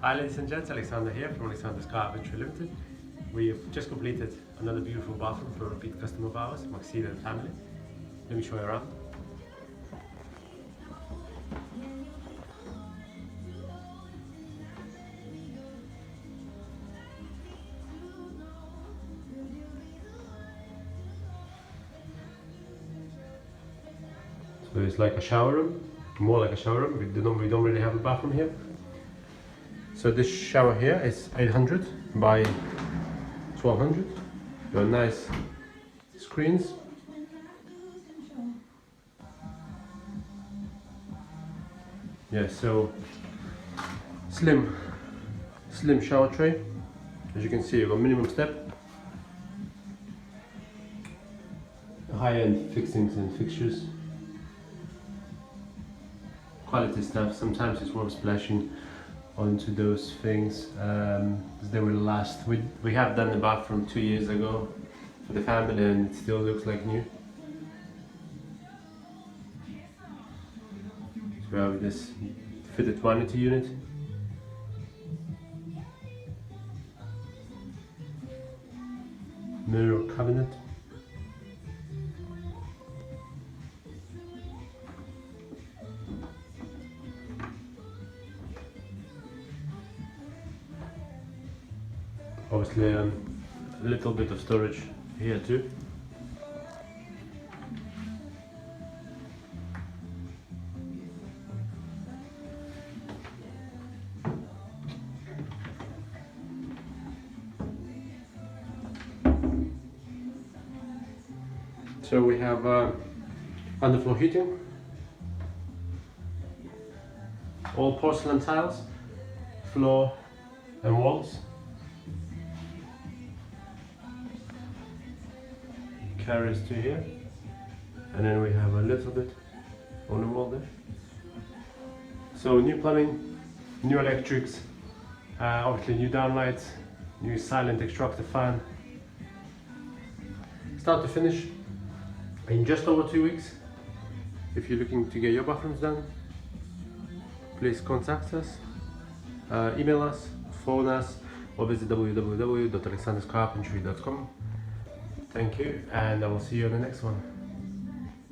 Hi ladies and gents, Alexander here from Alexander's Carpentry Limited. We've just completed another beautiful bathroom for a repeat customer of ours, Maxine and family. Let me show you around. So it's like a shower room, more like a shower room. We don't really have a bathroom here. So this shower here is 800 by 1200. There are nice screens. Yeah, so slim shower tray. As you can see, you've got minimum step, high-end fixings and fixtures, quality stuff. Sometimes it's worth splashing onto those things because they will last. We have done the bathroom 2 years ago for the family and it still looks like new. So we have this fitted vanity unit. Mirror cabinet. Obviously a little bit of storage here too. So we have underfloor heating, all porcelain tiles, floor and walls. Carries to here, and then we have a little bit on the wall there. So new plumbing, new electrics, obviously new downlights, new silent extractor fan. Start to finish in just over 2 weeks. If you're looking to get your bathrooms done, please contact us, email us, phone us, or visit www.alexanderscarpentry.com. Thank you, and I will see you on the next one.